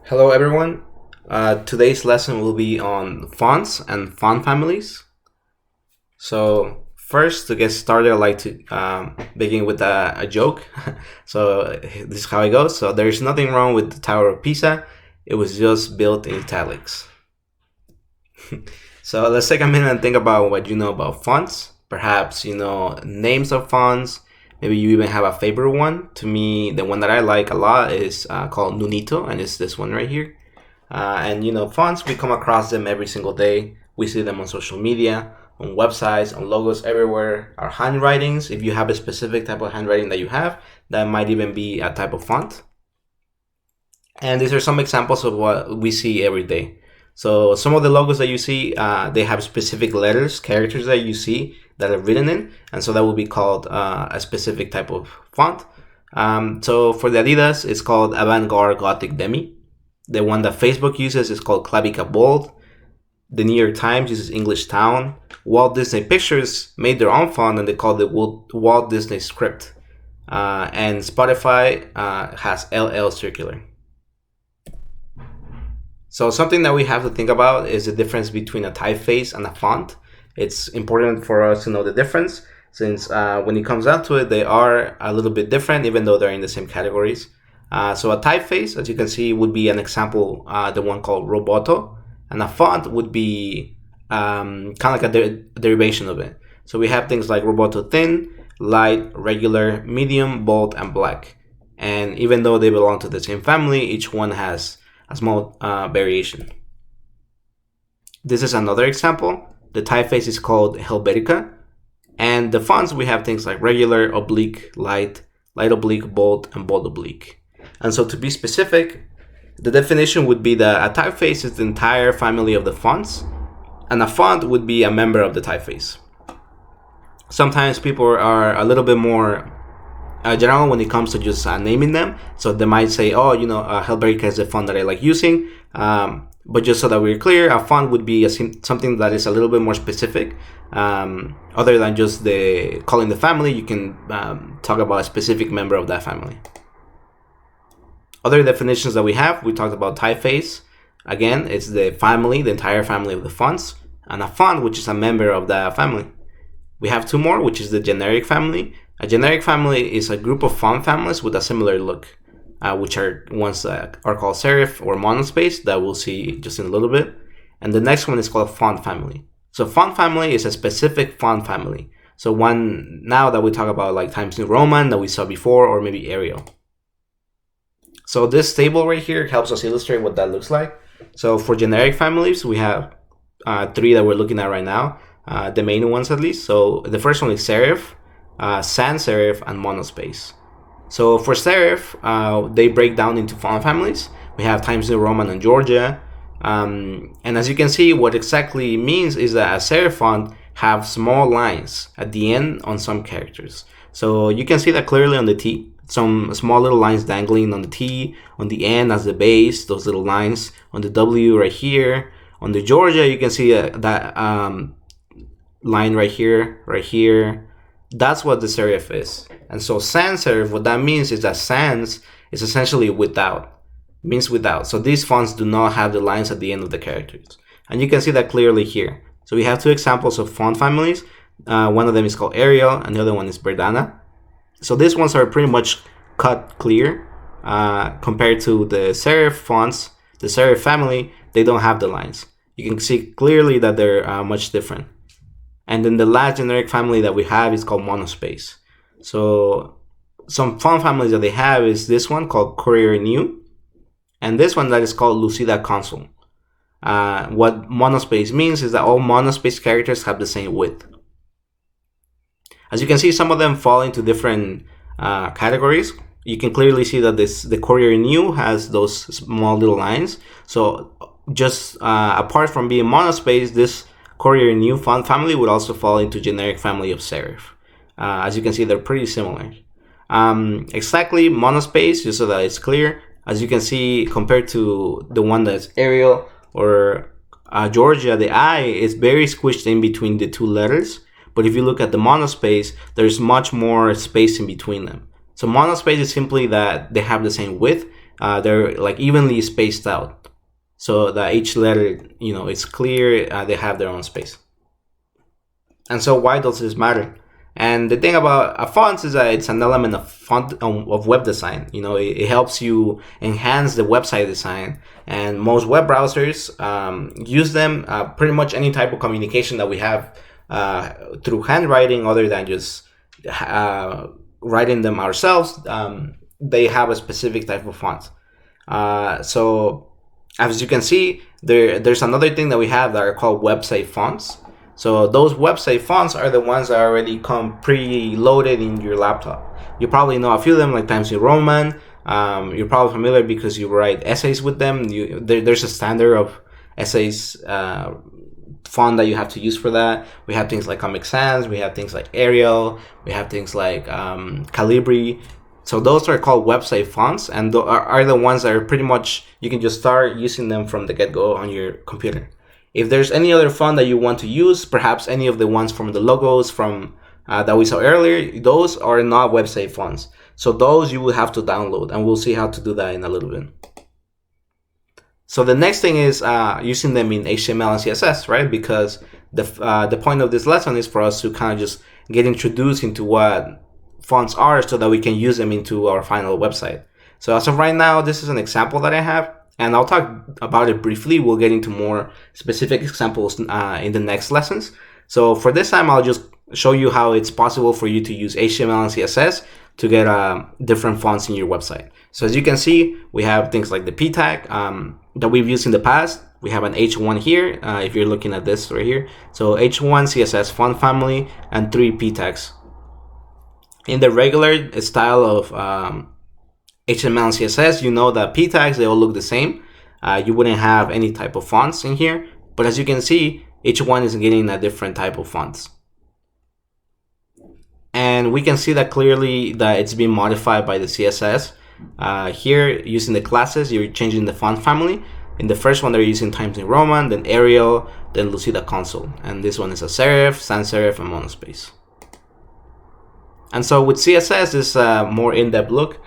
Hello everyone. Today's lesson will be on fonts and font families. So first, to get started, I'd like to begin with a joke. So this is how it goes. So there's nothing wrong with the Tower of Pisa. It was just built in italics. So let's take a minute and think about what you know about fonts. Perhaps you know names of fonts. Maybe you even have a favorite one. To me, the one that I like a lot is called Nunito, and it's this one right here. And you know, fonts, we come across them every single day. We see them on social media, on websites, on logos, everywhere. Our handwritings, if you have a specific type of handwriting that you have, that might even be a type of font. And these are some examples of what we see every day. So some of the logos that you see, they have specific letters, characters that you see that are written in, and so that will be called a specific type of font. So for the Adidas, it's called Avant-Garde Gothic Demi. The one that Facebook uses is called Clavica Bold. The New York Times uses English Town. Walt Disney Pictures made their own font and they called it Walt Disney Script. And Spotify has LL Circular. So something that we have to think about is the difference between a typeface and a font. It's important for us to know the difference since when it comes down to it, they are a little bit different even though they're in the same categories. So a typeface, as you can see, would be an example, the one called Roboto, and a font would be kind of like a derivation of it. So we have things like Roboto Thin, Light, Regular, Medium, Bold, and Black. And even though they belong to the same family, each one has a small variation. This is another example. The typeface is called Helvetica, and the fonts we have things like Regular, Oblique, Light, Light Oblique, Bold, and Bold Oblique. And so to be specific, the definition would be that a typeface is the entire family of the fonts, and a font would be a member of the typeface. Sometimes people are a little bit more general when it comes to just naming them. So they might say, oh, you know, Helvetica is a font that I like using. But just so that we're clear, a font would be something that is a little bit more specific. Other than just calling the family, you can talk about a specific member of that family. Other definitions that we have, we talked about typeface. Again, it's the family, the entire family of the fonts, and a font, which is a member of that family. We have two more, which is the generic family. A generic family is a group of font families with a similar look, which are ones that are called serif or monospace that we'll see just in a little bit. And the next one is called font family. So font family is a specific font family. So one now that we talk about like Times New Roman that we saw before, or maybe Arial. So this table right here helps us illustrate what that looks like. So for generic families, we have three that we're looking at right now, the main ones at least. So the first one is serif, sans serif, and monospace. So for serif, they break down into font families. We have Times New Roman and Georgia. And as you can see, what exactly means is that a serif font have small lines at the end on some characters. So you can see that clearly on the T. Some small little lines dangling on the T, on the N as the base, those little lines, on the W right here. On the Georgia, you can see that line right here. That's what the serif is. And so sans serif, what that means is that sans is essentially without, means without. So these fonts do not have the lines at the end of the characters. And you can see that clearly here. So we have two examples of font families. One of them is called Arial and the other one is Verdana. So these ones are pretty much cut clear compared to the serif fonts, the serif family, they don't have the lines. You can see clearly that they're much different. And then the last generic family that we have is called monospace. So some font families that they have is this one called Courier New, and this one that is called Lucida Consul. What monospace means is that all monospace characters have the same width. As you can see, some of them fall into different categories. You can clearly see that the Courier New has those small little lines. So just apart from being monospace, this Courier New font family would also fall into generic family of serif. As you can see, they're pretty similar. Exactly monospace, just so that it's clear. As you can see, compared to the one that's Arial or Georgia, the I is very squished in between the two letters. But if you look at the monospace, there's much more space in between them. So monospace is simply that they have the same width. They're like evenly spaced out, so that each letter, it's clear. They have their own space. And so why does this matter? And the thing about fonts is that it's an element of font of web design. It helps you enhance the website design, and most web browsers use them. Pretty much any type of communication that we have through handwriting, other than just writing them ourselves, they have a specific type of font. So as you can see, there's another thing that we have that are called website fonts. So those website fonts are the ones that already come pre-loaded in your laptop. You probably know a few of them, like Times New Roman. You're probably familiar because you write essays with them. There's a standard of essays font that you have to use for that. We have things like Comic Sans. We have things like Arial. We have things like Calibri. So those are called website fonts, and are the ones that are pretty much, you can just start using them from the get-go on your computer. If there's any other font that you want to use, perhaps any of the ones from the logos from that we saw earlier, those are not website fonts. So those you will have to download, and we'll see how to do that in a little bit. So the next thing is using them in HTML and CSS, right? Because the point of this lesson is for us to kind of just get introduced into what fonts are, so that we can use them into our final website. So as of right now, this is an example that I have, and I'll talk about it briefly. We'll get into more specific examples in the next lessons. So for this time, I'll just show you how it's possible for you to use HTML and CSS to get different fonts in your website. So as you can see, we have things like the P tag that we've used in the past. We have an H1 here, if you're looking at this right here. So H1 CSS font family and 3 P tags. In the regular style of HTML and CSS, you know that P tags, they all look the same. You wouldn't have any type of fonts in here, but as you can see, H1 is getting a different type of fonts. And we can see that clearly that it's being modified by the CSS. Here, using the classes, you're changing the font family. In the first one, they're using Times New Roman, then Arial, then Lucida Console. And this one is a serif, sans serif, and monospace. And so with CSS, this more in-depth look.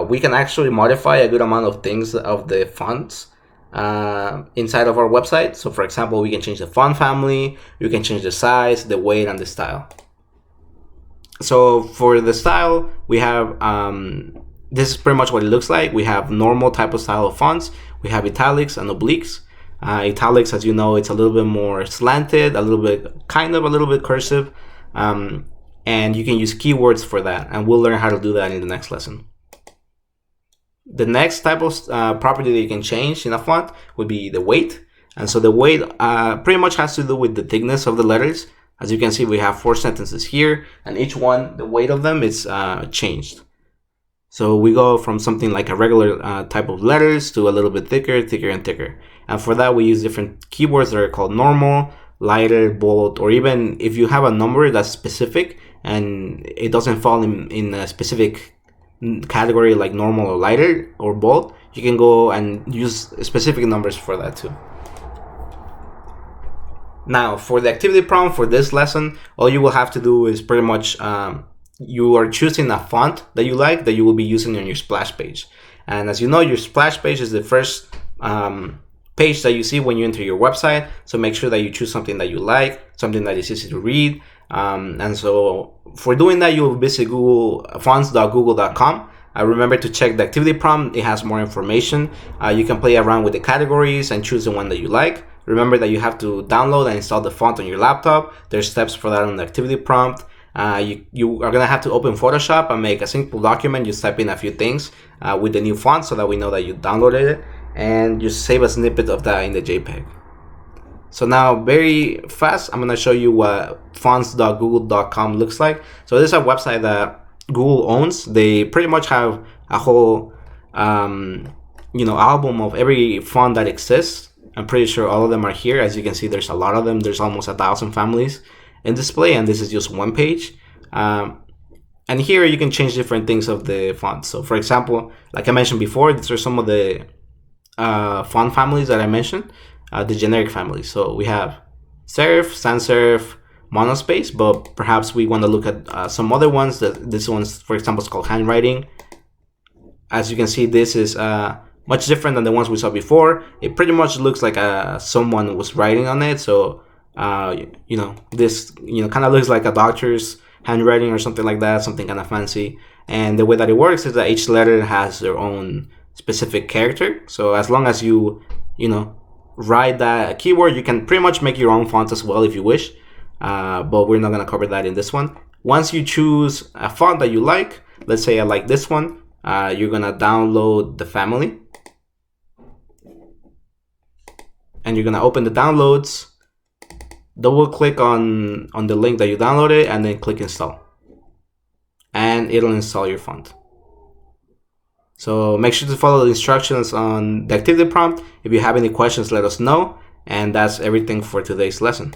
We can actually modify a good amount of things of the fonts inside of our website. So for example, we can change the font family, you can change the size, the weight, and the style. So for the style, we have, this is pretty much what it looks like. We have normal type of style of fonts. We have italics and obliques. Italics, as you know, it's a little bit more slanted, a little bit cursive. And you can use keywords for that, and we'll learn how to do that in the next lesson. The next type of property that you can change in a font would be the weight. And so the weight pretty much has to do with the thickness of the letters. As you can see, we have 4 sentences here, and each one, the weight of them is changed. So we go from something like a regular type of letters to a little bit thicker, and thicker. And for that, we use different keywords that are called normal, lighter, bold, or even if you have a number that's specific and it doesn't fall in a specific category like normal or lighter or bold, you can go and use specific numbers for that too. Now, for the activity prompt for this lesson, all you will have to do is pretty much you are choosing a font that you like that you will be using on your splash page. And as you know, your splash page is the first page that you see when you enter your website. So make sure that you choose something that you like, something that is easy to read. And so for doing that, you'll visit fonts.google.com. Remember to check the activity prompt. It has more information. You can play around with the categories and choose the one that you like. Remember that you have to download and install the font on your laptop. There's steps for that on the activity prompt. You are going to have to open Photoshop and make a simple document. Just type in a few things with the new font so that we know that you downloaded it. And just save a snippet of that in the JPEG. So now, very fast, I'm going to show you what fonts.google.com looks like. So this is a website that Google owns. They pretty much have a whole album of every font that exists. I'm pretty sure all of them are here. As you can see, there's a lot of them. There's almost 1,000 families in display, and this is just one page. And here you can change different things of the fonts. So for example, like I mentioned before, these are some of the font families that I mentioned, the generic families. So we have serif, sans serif, monospace, but perhaps we want to look at some other ones. This one's, for example, is called handwriting. As you can see, this is much different than the ones we saw before. It pretty much looks like someone was writing on it. So, this, kind of looks like a doctor's handwriting or something like that, something kind of fancy. And the way that it works is that each letter has their own specific character. So as long as you write that keyword, you can pretty much make your own font as well if you wish. But we're not going to cover that in this one. Once you choose a font that you like, let's say I like this one, you're going to download the family. And you're going to open the downloads, double click on the link that you downloaded, and then click install. And it'll install your font. So make sure to follow the instructions on the activity prompt. If you have any questions, let us know. And that's everything for today's lesson.